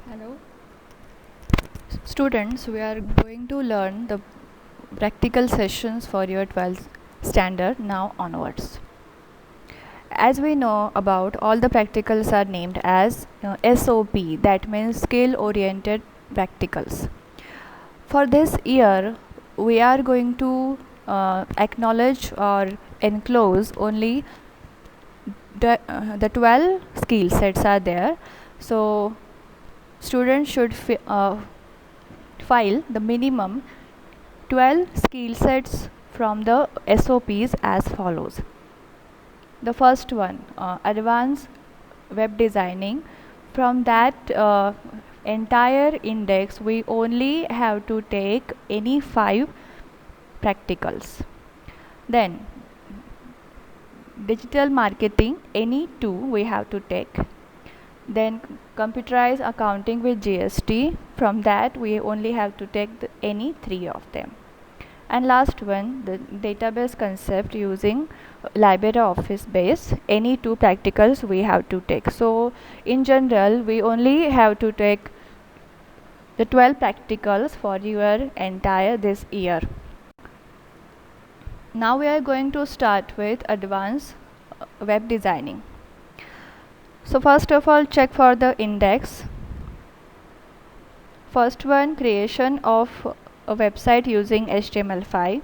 Hello, students. We are going to learn the practical sessions for your 12th standard now onwards. As we know about all the practicals are named as SOP, that means skill oriented practicals. For this year, we are going to acknowledge or enclose only the 12 skill sets are there. So students should file the minimum 12 skill sets from the SOPs as follows. The first one, advanced web designing. From that entire index, we only have to take any 5 practicals. Then digital marketing, any 2 we have to take. Then computerized accounting with GST. From that we only have to take any 3 of them. And last one, the database concept using LibreOffice base, any 2 practicals we have to take. So in general we only have to take the 12 practicals for your entire this year. Now we are going to start with advanced web designing. So first of all, check for the index. First one, creation of a website using HTML5.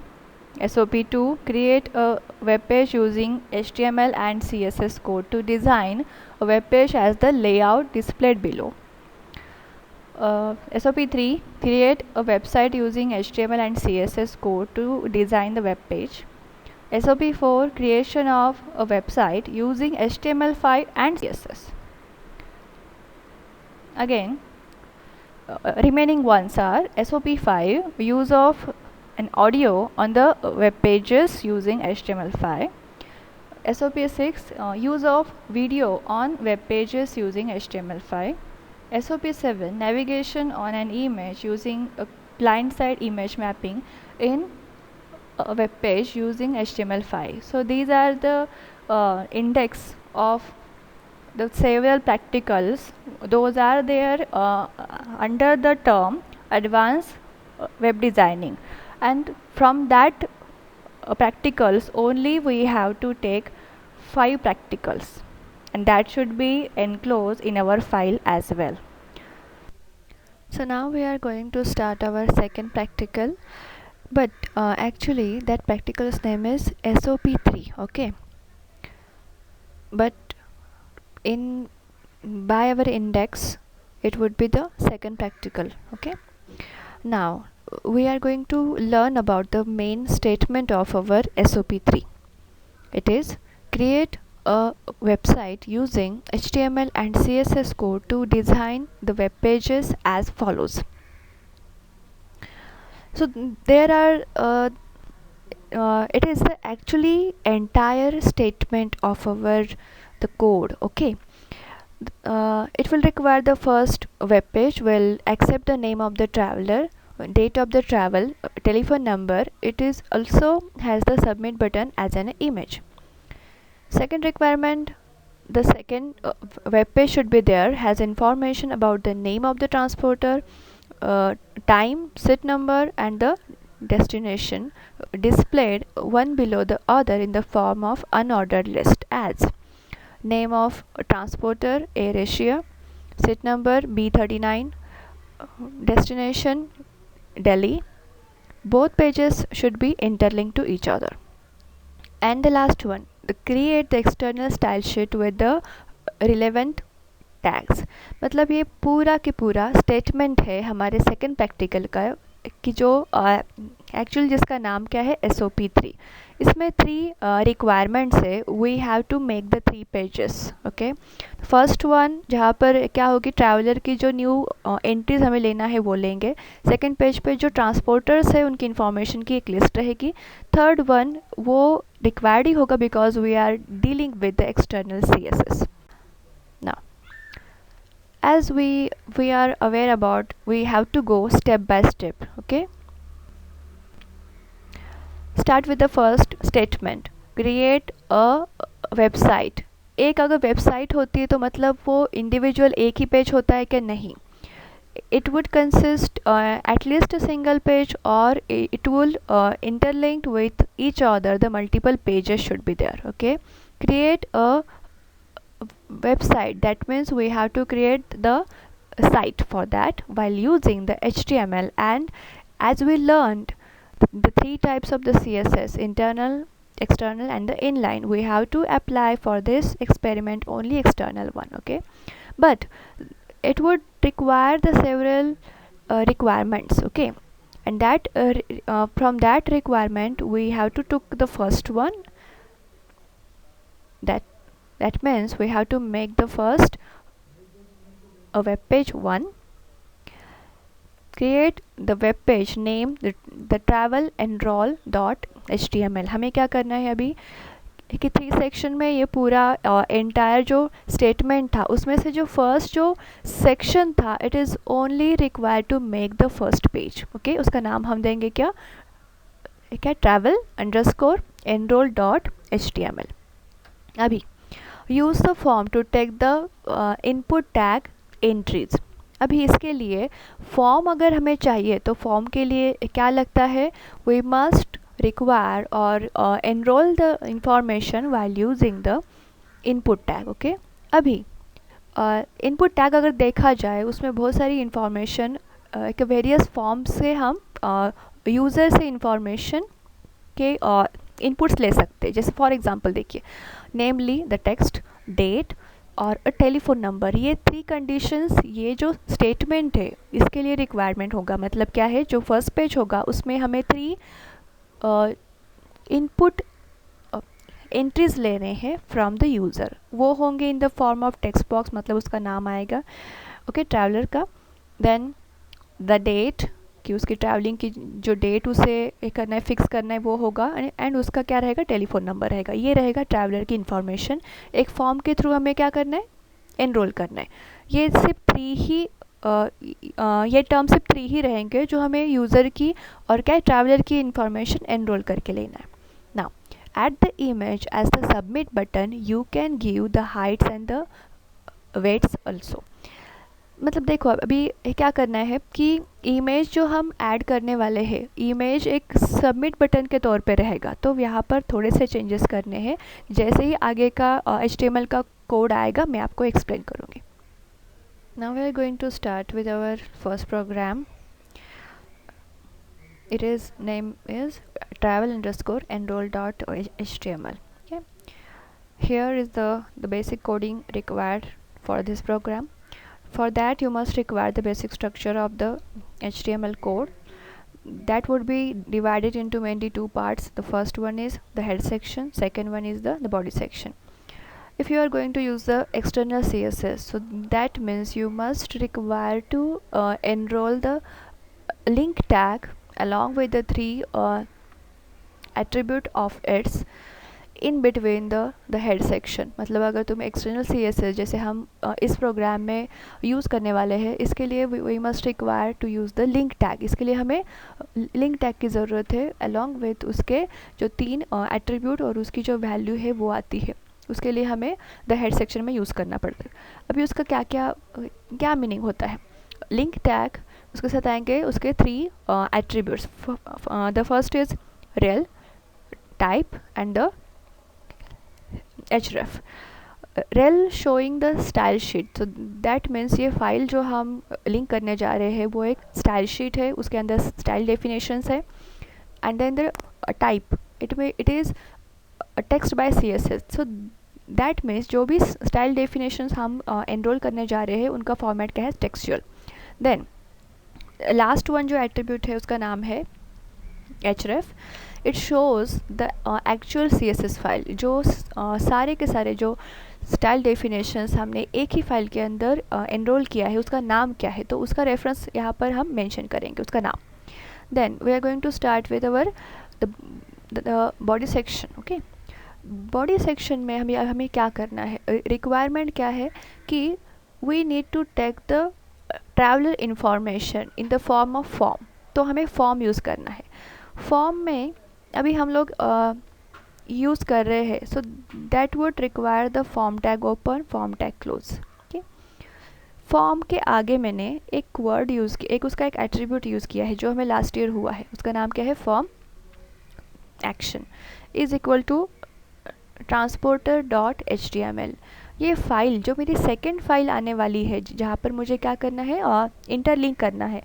SOP2, create a web page using HTML and CSS code to design a web page as the layout displayed below. SOP3, create a website using HTML and CSS code to design the web page. SOP4, creation of a website using HTML5 and CSS. Again, remaining ones are SOP5, use of an audio on the web pages using HTML5. SOP6, use of video on web pages using HTML5. SOP7, navigation on an image using a client-side image mapping in a web page using HTML5. So these are the index of the several practicals. Those are there under the term advanced web designing, and from that practicals only we have to take 5 practicals, and that should be enclosed in our file as well. So now we are going to start our second practical, but actually that practical's name is SOP3. Okay, but in by our index it would be the second practical. Okay, now we are going to learn about the main statement of our SOP3. It is create a website using HTML and CSS code to design the web pages as follows. So there are it is the actually entire statement of our the code. Okay, it will require the first web page will accept the name of the traveler, date of the travel, telephone number. It is also has the submit button as an image. Second requirement, the second web page should be there, has information about the name of the transporter, time, seat number and the destination displayed one below the other in the form of unordered list as name of transporter AirAsia, seat number B39, destination Delhi. Both pages should be interlinked to each other. And the last one, create the external style sheet with the relevant tags. मतलब ये पूरा के पूरा statement है हमारे second practical का कि जो एक्चुअल जिसका नाम क्या है SOP3. इसमें 3 रिक्वायरमेंट्स है. We have to make the 3 pages. Okay, first one जहाँ पर क्या होगी, ट्रैवलर की जो न्यू एंट्रीज हमें लेना है वो लेंगे. सेकंड पेज पे जो ट्रांसपोर्टर्स है उनकी इन्फॉर्मेशन की एक लिस्ट रहेगी. थर्ड वन वो रिक्वायर्ड ही होगा because we are dealing with the external CSS. Now as we are aware about, we have to go step by step. Okay, start with the first statement, create a website. एक अगर website होती है तो मतलब वो individual एक ही page होता है कि नहीं. it would consist at least a single page, or it will interlinked with each other. The multiple pages should be there. Okay, create a website. That means we have to create the site for that while using the HTML. And as we learned the three types of the CSS, internal, external and the inline, we have to apply for this experiment only external one. Okay, but it would require the several requirements. Okay, and that from that requirement we have to took the first one. That that means we have to make the first a web page one, create the web page name the travel enroll dot html. हमें क्या करना है अभी कि three section में ये पूरा entire जो स्टेटमेंट था उसमें से जो फर्स्ट जो सेक्शन था it is only required to make the first page. Okay, उसका नाम हम देंगे क्या travel underscore enrol dot H T M L. अभी use the form to take the input tag entries. अभी इसके लिए फॉर्म अगर हमें चाहिए तो फॉर्म के लिए क्या लगता है, we must require or enroll the information while using the input tag. okay, अभी input tag अगर देखा जाए उसमें बहुत सारी इंफॉर्मेशन वेरियस फॉर्म से हम यूज़र से इंफॉर्मेशन के इनपुट्स ले सकते हैं. जैसे फॉर एग्जांपल देखिए, नेमली द टेक्स्ट, डेट और अ टेलीफोन नंबर. ये थ्री कंडीशंस, ये जो स्टेटमेंट है इसके लिए रिक्वायरमेंट होगा. मतलब क्या है, जो फर्स्ट पेज होगा उसमें हमें थ्री इनपुट एंट्रीज लेने हैं फ्रॉम द यूज़र. वो होंगे इन the form of text box, मतलब उसका नाम आएगा ओके ट्रैवलर का. देन द डेट, कि उसकी ट्रैवलिंग की जो डेट उसे करना है, फिक्स करना है वो होगा. एंड उसका क्या रहेगा, टेलीफोन नंबर रहेगा. ये रहेगा ट्रैवलर की इन्फॉर्मेशन. एक फॉर्म के थ्रू हमें क्या करना है, एनरोल करना है. ये सिर्फ थ्री ही ये टर्म सिर्फ थ्री ही रहेंगे जो हमें यूज़र की और क्या ट्रैवलर की इंफॉर्मेशन एनरोल करके लेना है. Now at the image as the submit button you can give the heights and the weights also. मतलब देखो अभी क्या करना है कि इमेज जो हम ऐड करने वाले हैं, इमेज एक सबमिट बटन के तौर पे रहेगा. तो यहाँ पर थोड़े से चेंजेस करने हैं. जैसे ही आगे का HTML का कोड आएगा मैं आपको एक्सप्लेन करूँगी. Now we are going to start with our first program. It is name is travel underscore enroll dot html. Okay, here is the basic coding required for this program. For that you must require the basic structure of the HTML code. That would be divided into mainly two parts. The first one is the head section, second one is the body section. If you are going to use the external CSS, so that means you must require to enroll the link tag along with the three attribute of its in between the head section. मतलब अगर तुम external CSS जैसे हम इस programme में use करने वाले हैं, इसके लिए we must require to use the link tag. इसके लिए हमें link tag की ज़रूरत है along with उसके जो तीन attribute और उसकी जो value है वो आती है. उसके लिए हमें द हेड सेक्शन में यूज़ करना पड़ता है. अभी उसका क्या क्या क्या मीनिंग होता है. लिंक टैग, उसके साथ आएंगे उसके three attributes. The first is real, type and the href. Rail showing the style sheet. So that means ये फाइल जो हम लिंक करने जा रहे हैं वो एक स्टाइल शीट है, उसके अंदर स्टाइल डेफिनेशंस है. And then the type, it is text by CSS. So that means जो भी स्टाइल डेफिनेशंस हम एनरोल करने जा रहे हैं उनका फॉर्मेट क्या है, टेक्सचुअल. देन लास्ट वन जो एट्रीब्यूट है उसका नाम है href. It shows the actual CSS file. जो सारे के सारे जो स्टाइल डेफिनेशंस हमने एक ही फाइल के अंदर एनरोल किया है उसका नाम क्या है, तो उसका रेफरेंस यहाँ पर हम मेंशन करेंगे, उसका नाम. Then we are going to start with our the body section. Okay, body section में हमें क्या करना है, रिक्वायरमेंट क्या है कि we need to take the traveller information in the form of form. तो हमें फॉर्म यूज़ करना है. फॉर्म में अभी हम लोग यूज़ कर रहे हैं, so that would require the form tag open, form tag close. Okay, form के आगे मैंने एक वर्ड यूज़ किया, एक उसका एक एट्रीब्यूट यूज़ किया है जो हमें लास्ट ईयर हुआ है, उसका नाम क्या है, form action is equal to transporter dot H T M L. ये फाइल जो मेरी सेकेंड फाइल आने वाली है जहाँ पर मुझे क्या करना है, इंटरलिंक करना है,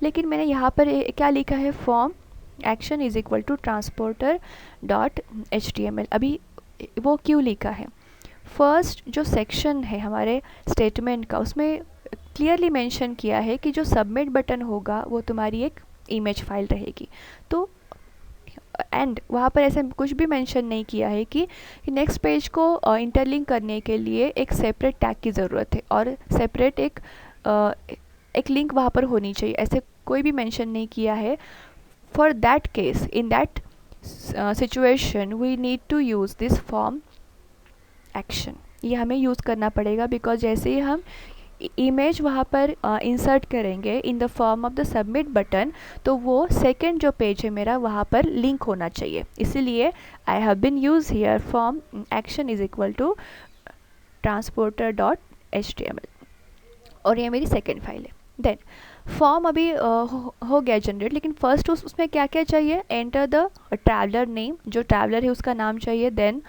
लेकिन मैंने यहाँ पर क्या लिखा है, form action is equal to transporter dot H T M L. अभी वो क्यों लिखा है, फर्स्ट जो सेक्शन है हमारे स्टेटमेंट का उसमें क्लियरली मेंशन किया है कि जो सबमिट बटन होगा वो तुम्हारी एक इमेज फाइल रहेगी, तो एंड वहाँ पर ऐसे कुछ भी मेंशन नहीं किया है कि नेक्स्ट पेज को इंटरलिंक करने के लिए एक सेपरेट टैग की ज़रूरत है और सेपरेट एक लिंक वहाँ पर होनी चाहिए, ऐसे कोई भी मेंशन नहीं किया है। For that case, in that situation we need to use this form action, ये हमें यूज़ करना पड़ेगा, बिकॉज जैसे ही हम इमेज वहाँ पर इंसर्ट करेंगे इन the form of the submit button, तो वो सेकेंड जो पेज है मेरा वहाँ पर लिंक होना चाहिए, इसीलिए I have been use here form action is equal to transporter dot H T M L, और ये मेरी सेकेंड फाइल है। देन फॉर्म अभी हो गया जनरेट, लेकिन फर्स्ट उसमें क्या क्या चाहिए, एंटर द ट्रैवलर नेम, जो ट्रैवलर है उसका नाम चाहिए, then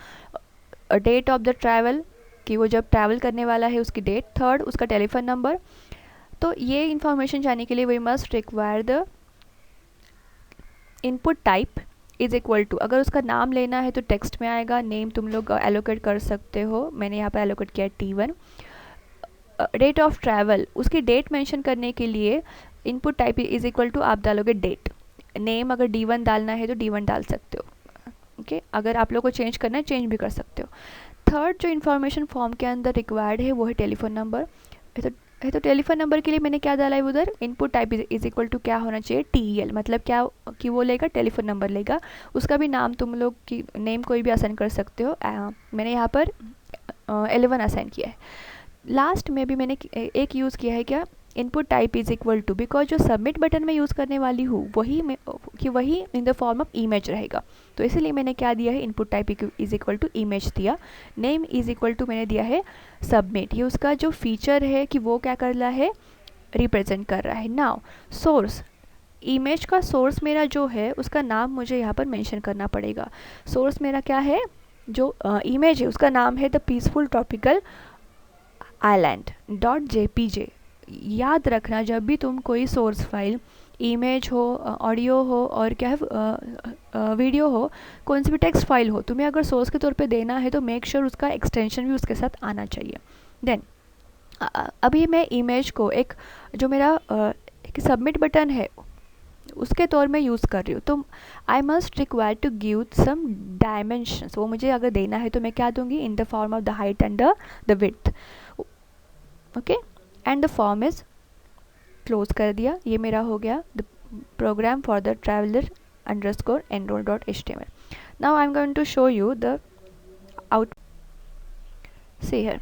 date of the travel कि वो जब ट्रैवल करने वाला है उसकी डेट, थर्ड उसका टेलीफोन नंबर। तो ये इन्फॉर्मेशन जाने के लिए we must require the input type is equal to, अगर उसका नाम लेना है तो टेक्स्ट में आएगा, नेम तुम लोग एलोकेट कर सकते हो, मैंने यहाँ पर एलोकेट किया T1। डेट ऑफ ट्रैवल, उसकी डेट मेंशन करने के लिए input type is equal to आप डालोगे डेट, नेम अगर D1 डालना है तो D1 डाल सकते हो, ओके अगर आप लोग को चेंज करना है चेंज भी कर सकते हो। थर्ड जो इन्फॉर्मेशन फॉर्म के अंदर रिक्वायर्ड है वो है टेलीफोन नंबर, तो टेलीफोन नंबर के लिए मैंने क्या डाला है उधर, input type is equal to क्या होना चाहिए, TEL, मतलब क्या कि वो लेगा टेलीफोन नंबर लेगा, उसका भी नाम तुम लोग की नेम कोई भी असाइन कर सकते हो, मैंने यहाँ पर 11 असाइन किया है। लास्ट में भी मैंने एक यूज़ किया है क्या, input type is equal to, because जो सबमिट बटन में यूज़ करने वाली हूँ वही in the form of image रहेगा, तो इसीलिए मैंने क्या दिया है, input type is equal to image दिया, नेम इज़ इक्वल टू मैंने दिया है सबमिट, ये उसका जो फीचर है कि वो क्या कर रहा है, रिप्रेजेंट कर रहा है। नाउ सोर्स, इमेज का सोर्स मेरा जो है उसका नाम मुझे यहाँ पर मेंशन करना पड़ेगा, सोर्स मेरा क्या है, जो इमेज है उसका नाम है the peaceful tropical island dot JPG। याद रखना जब भी तुम कोई सोर्स फाइल, इमेज हो, ऑडियो हो और क्या है वीडियो हो, कौन सी भी टेक्स्ट फाइल हो, तुम्हें अगर सोर्स के तौर पे देना है तो मेक श्योर उसका एक्सटेंशन भी उसके साथ आना चाहिए। देन अभी मैं इमेज को एक जो मेरा एक सबमिट बटन है उसके तौर में यूज़ कर रही हूँ, तो I must require to give some dimensions, वो मुझे अगर देना है तो मैं क्या दूंगी, in the form of the height and the width, okay and the form is close कर दिया, ये मेरा हो गया the program for the traveller underscore enrol dot HTML। Now I am going to show you the out, see here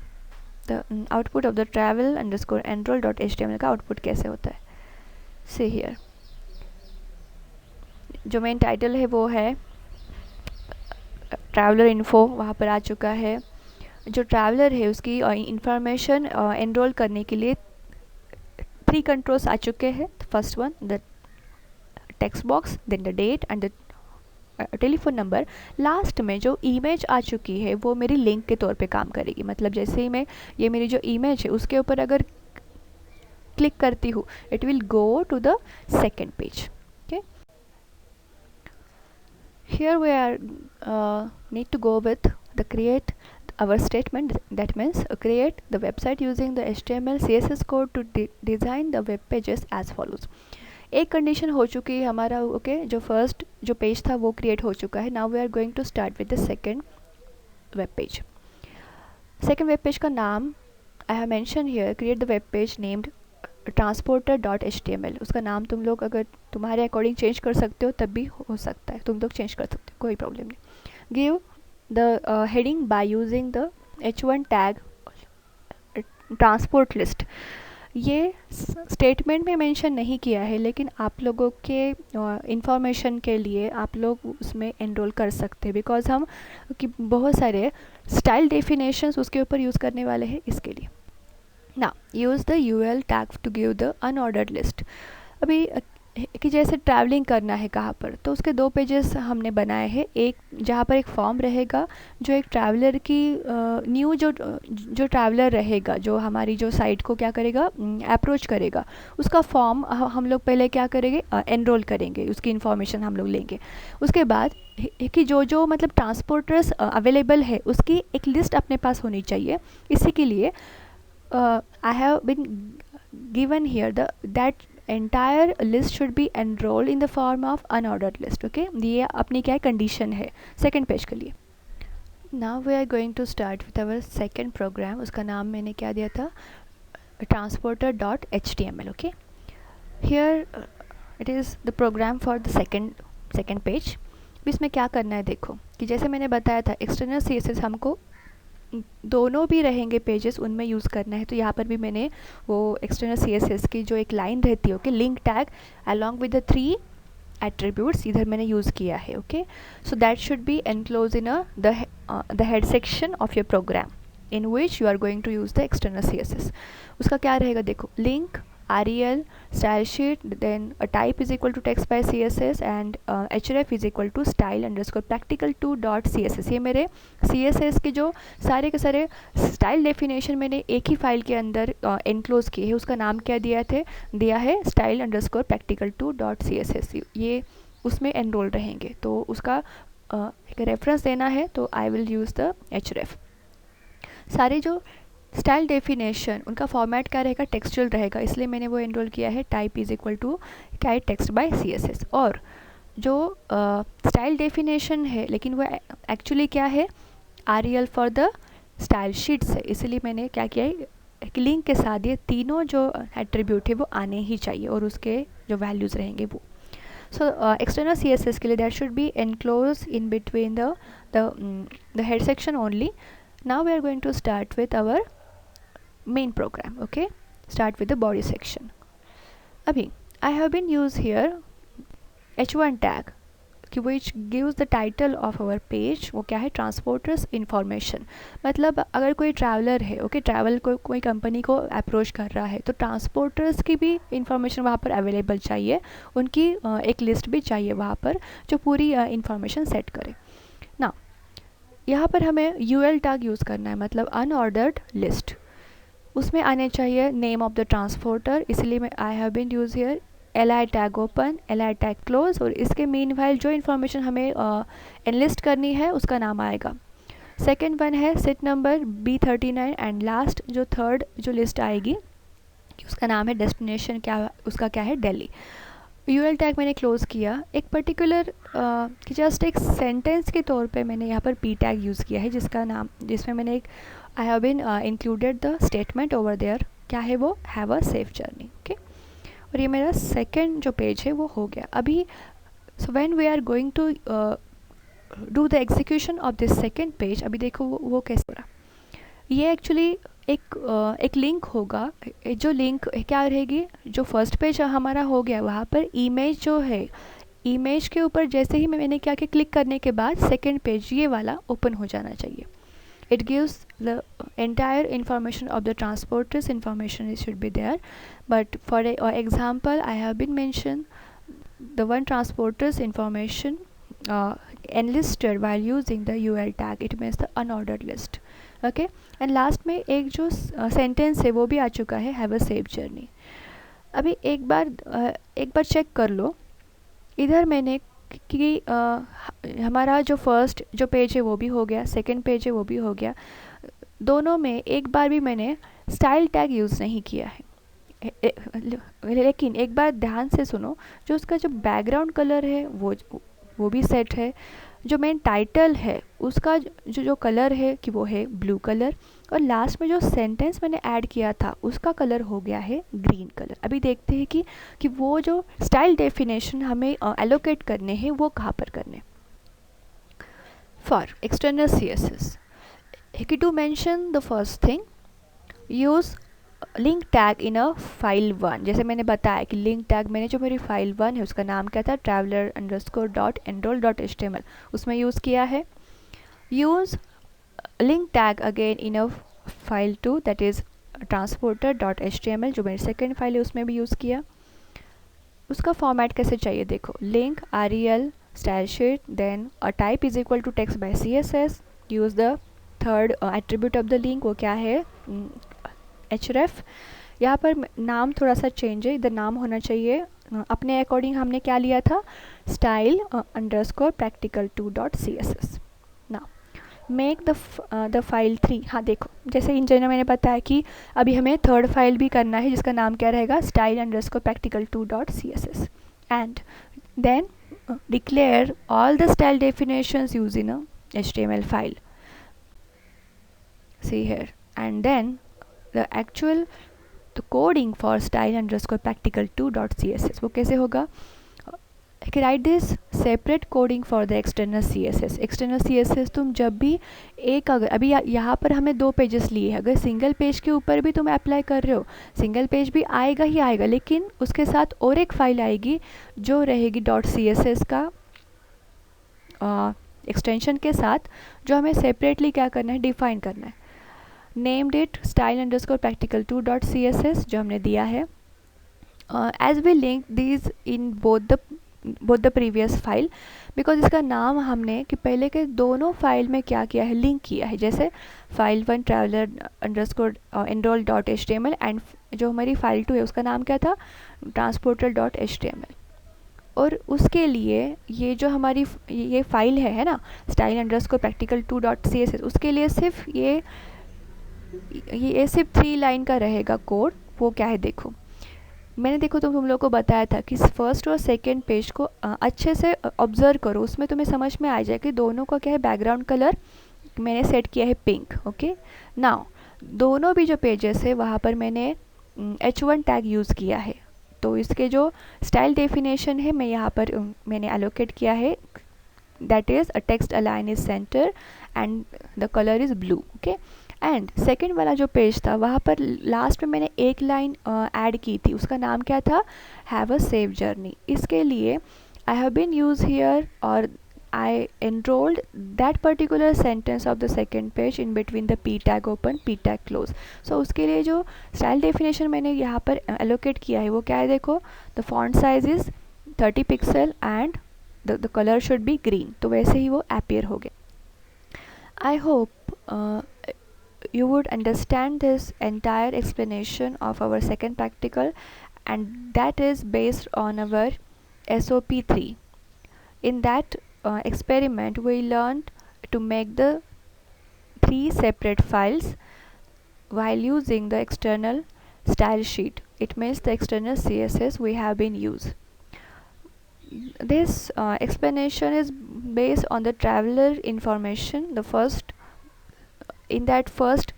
the output of the travel underscore enrol dot HTML का output कैसे होता है। सी हियर जो main title है वो है traveller info, वहाँ पर आ चुका है, जो ट्रैवलर है उसकी इंफॉर्मेशन एनरोल करने के लिए 3 कंट्रोल्स आ चुके हैं। First one the text box, then the date and the telephone number. Last में जो इमेज आ चुकी है वो मेरी लिंक के तौर पे काम करेगी, मतलब जैसे ही मैं ये मेरी जो इमेज है उसके ऊपर अगर क्लिक करती हूँ it will go to the second page. Okay, here we are need to go with the create our statement, that means create the website using the HTML CSS code to design the web pages as follows। एक condition हो चुकी है हमारा, okay जो first जो page था वो create हो चुका है। Now we are going to start with the second web page. Second web page का नाम I have mention here, create the web page named transporter.html। उसका नाम तुम लोग अगर तुम्हारे अकॉर्डिंग चेंज कर सकते हो तब भी हो सकता है, तुम लोग चेंज कर सकते हो, कोई प्रॉब्लम नहीं। Give the heading by using the H1 tag transport list. ये स्टेटमेंट में मेंशन नहीं किया है, लेकिन आप लोगों के इंफॉर्मेशन के लिए आप लोग उसमें एनरोल कर सकते हैं, बिकॉज हम कि बहुत सारे स्टाइल डेफिनेशंस उसके ऊपर यूज़ करने वाले हैं, इसके लिए। Now use the UL tag to give the unordered list. अभी कि जैसे ट्रैवलिंग करना है कहाँ पर, तो उसके दो पेजेस हमने बनाए हैं। एक जहाँ पर एक फॉर्म रहेगा जो एक ट्रैवलर की न्यू जो ट्रैवलर रहेगा, जो हमारी जो साइट को क्या करेगा, अप्रोच करेगा, उसका फॉर्म हम लोग पहले क्या करेंगे, एनरोल करेंगे, उसकी इन्फॉर्मेशन हम लोग लेंगे। उसके बाद कि जो जो मतलब ट्रांसपोर्टर्स अवेलेबल है उसकी एक लिस्ट अपने पास होनी चाहिए। इसी के लिए I have been given here the that entire list should be enrolled in the form of unordered list. Okay, ये अपनी क्या कंडीशन है सेकेंड पेज के लिए। Now we are going to start with our second program. उसका नाम मैंने क्या दिया था, transporter.html. Okay, here it is the program for the second page. इसमें क्या करना है देखो, कि जैसे मैंने बताया था एक्सटर्नल CSS हमको दोनों भी रहेंगे पेजेस उनमें यूज़ करना है। तो यहाँ पर भी मैंने वो एक्सटर्नल CSS की जो एक लाइन रहती है, okay, link tag along with the 3 attributes इधर मैंने यूज़ किया है। Okay, so that should be enclose in the head section of your program in which you are going to use the external CSS। उसका क्या रहेगा देखो, link rel style sheet, then a type is equal to text by css and href is equal to style underscore practical2 dot css। ये मेरे css के जो सारे के सारे स्टाइल डेफिनेशन मैंने एक ही फाइल के अंदर एनक्लोज किए है। उसका नाम क्या दिया है style underscore practical2 dot css। ये उसमें एनरोल रहेंगे, तो उसका एक रेफरेंस देना है तो I will use the href। सारे जो स्टाइल डेफिनेशन उनका फॉर्मेट क्या रहेगा, टेक्सचुअल रहेगा, इसलिए मैंने वो एनरोल किया है टाइप इज़ इक्वल टू क्या है, टेक्स्ट बाय CSS। और जो स्टाइल डेफिनेशन है लेकिन वो एक्चुअली क्या है, REL for the style sheets है, इसलिए मैंने क्या किया है, एक लिंक के साथ ये तीनों जो एट्रीब्यूट है वो आने ही चाहिए और उसके जो वैल्यूज़ रहेंगे वो। सो एक्सटर्नल CSS के लिए that should be enclose in between the head section only. Now we are going to start with our main program. Okay, start with the body section. Abhi I have been used here h1 tag which gives the title of our page। वो क्या है, transporters information. मतलब अगर कोई traveller है, okay, travel कोई company को approach कर रहा है तो ट्रांसपोर्टर्स की भी इंफॉर्मेशन वहाँ पर अवेलेबल चाहिए, उनकी एक लिस्ट भी चाहिए वहाँ पर जो पूरी इंफॉर्मेशन सेट करे ना। यहाँ पर हमें UL टैग यूज़ करना है, मतलब अनऑर्डर्ड लिस्ट। उसमें आने चाहिए नेम ऑफ द ट्रांसपोर्टर, इसलिए मैं I have been use here li tag open, li tag close, और इसके मीनवाइल जो इन्फॉर्मेशन हमें एनलिस्ट करनी है उसका नाम आएगा। सेकेंड वन है seat number B39 and last जो थर्ड जो लिस्ट आएगी उसका नाम है डेस्टिनेशन, क्या उसका क्या है, दिल्ली। UL टैग मैंने क्लोज़ किया। एक पर्टिकुलर कि जस्ट एक सेंटेंस के तौर पे मैंने यहाँ पर P टैग यूज़ किया है जिसमें मैंने एक I have been included the statement over there, क्या है वो, have a safe journey. Okay, और ये मेरा सेकेंड जो पेज है वो हो गया। अभी so when we are going to do the execution of this second page, अभी देखो वो कैसे हो रहा। ये एक्चुअली एक लिंक होगा, जो लिंक क्या रहेगी, जो फर्स्ट पेज हमारा हो गया वहाँ पर इमेज जो है, इमेज के ऊपर जैसे ही मैंने क्या किया, क्लिक करने के बाद सेकेंड पेज ये वाला ओपन हो जाना चाहिए। It gives the entire information of the transporters information should be there, but for example I have been mentioned the one transporters information enlisted while using the UL tag, it means the unordered list। okay, and last में एक जो sentence है वो भी आ चुका है, have a safe journey. अभी एक बार चेक कर लो, इधर मैंने कि हमारा जो फर्स्ट जो पेज है वो भी हो गया, सेकंड पेज है वो भी हो गया, दोनों में एक बार भी मैंने स्टाइल टैग यूज़ नहीं किया है। लेकिन एक बार ध्यान से सुनो, जो उसका जो बैकग्राउंड कलर है वो भी सेट है, जो मेन टाइटल है उसका जो कलर है कि वो है ब्लू कलर, और लास्ट में जो सेंटेंस मैंने ऐड किया था उसका कलर हो गया है ग्रीन कलर। अभी देखते हैं कि वो जो स्टाइल डेफिनेशन हमें एलोकेट करने हैं वो कहाँ पर करने। For external CSS to mention the first thing, use link tag in a file 1। जैसे मैंने बताया कि लिंक टैग मैंने जो मेरी फाइल 1 है उसका नाम क्या था, traveler_enroll.html, उसमें यूज़ किया है। Use link tag again in a file 2 that is transporter dot HTML जो मेरी सेकेंड फाइल है उसमें भी यूज़ किया। उसका फॉर्मेट कैसे चाहिए देखो, link REL style sheet, then a type is equal to text by CSS, use the third attribute of the link, वो क्या है href। यहाँ पर नाम थोड़ा सा चेंज है, इधर नाम होना चाहिए अपने अकॉर्डिंग हमने क्या लिया था, style underscore practical2 dot CSS। ना मेक द फाइल 3, हाँ देखो जैसे इन जनरल मैंने बताया कि अभी हमें थर्ड फाइल भी करना है जिसका नाम क्या रहेगा, style underscore practical2 dot CSS, and then declare all the style definitions used in a HTML file, see here, and then the actual the coding for style underscore practical2 dot CSS वो कैसे होगा, right this separate coding for the external CSS। External CSS तुम जब भी एक, अगर अभी यहाँ पर हमें 2 पेजेस लिए हैं, अगर सिंगल पेज के ऊपर भी तुम अप्लाई कर रहे हो, सिंगल पेज भी आएगा ही आएगा, लेकिन उसके साथ और एक फाइल आएगी जो रहेगी .css का एक्सटेंशन के साथ, जो हमें सेपरेटली क्या करना है, डिफाइन करना है। Named it style underscore practical2 dot CSS जो हमने दिया है। As we link these in both the previous file, because इसका नाम हमने कि पहले के दोनों फाइल में क्या किया है, लिंक किया है। जैसे file 1 traveller underscore enrol dot HTML, and जो हमारी फाइल 2 है उसका नाम क्या था, ट्रांसपोर्टर डॉट HTML। और उसके लिए ये जो हमारी ये फाइल है ना, style underscore practical2 dot CSS, उसके लिए सिर्फ ये सिर्फ 3 लाइन का रहेगा कोड। वो क्या है देखो, मैंने देखो तुम लोग को बताया था कि फर्स्ट और सेकंड पेज को अच्छे से ऑब्जर्व करो, उसमें तुम्हें समझ में आ जाए कि दोनों का क्या है, बैकग्राउंड कलर मैंने सेट किया है पिंक। ओके, नाउ दोनों भी जो पेजेस है वहाँ पर मैंने H1 टैग यूज़ किया है, तो इसके जो स्टाइल डेफिनेशन है मैं यहाँ पर मैंने एलोकेट किया है, that is a text align is centre and the colour is blue. Okay, and second वाला जो पेज था वहाँ पर लास्ट में मैंने एक लाइन ऐड की थी, उसका नाम क्या था, हैव अ सेफ जर्नी। इसके लिए I have been use here और I enrolled that particular sentence of the second page in between the p tag open p tag close। so उसके लिए जो स्टाइल डेफिनेशन मैंने यहाँ पर एलोकेट किया है वो क्या है देखो, the font size is 30 pixel and the colour should be green, तो वैसे ही वो अपीयर हो गया। I hope you would understand this entire explanation of our second practical, and that is based on our SOP3. In that experiment we learned to make the 3 separate files while using the external style sheet. It means the external CSS we have been used. This explanation is based on the traveler information. The first, in that first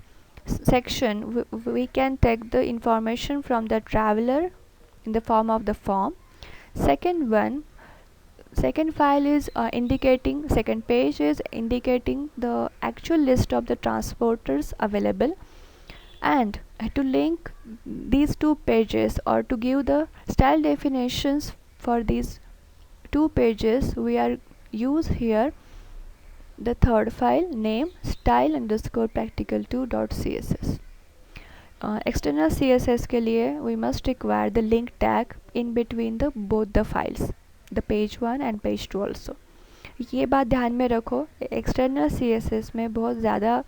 section we can take the information from the traveler in the form of the form. Second file is indicating, second page is indicating the actual list of the transporters available, and to link these 2 pages or to give the style definitions for these 2 pages we are use here the third file name style underscore practical2 dot CSS। external CSS के लिए we must require the link tag in between the both the files, the page 1 and page 2 also। ये बात ध्यान में रखो, external CSS में बहुत ज़्यादा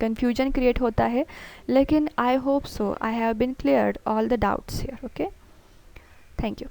confusion create होता है, लेकिन I hope so I have been cleared all the doubts here। okay, thank you।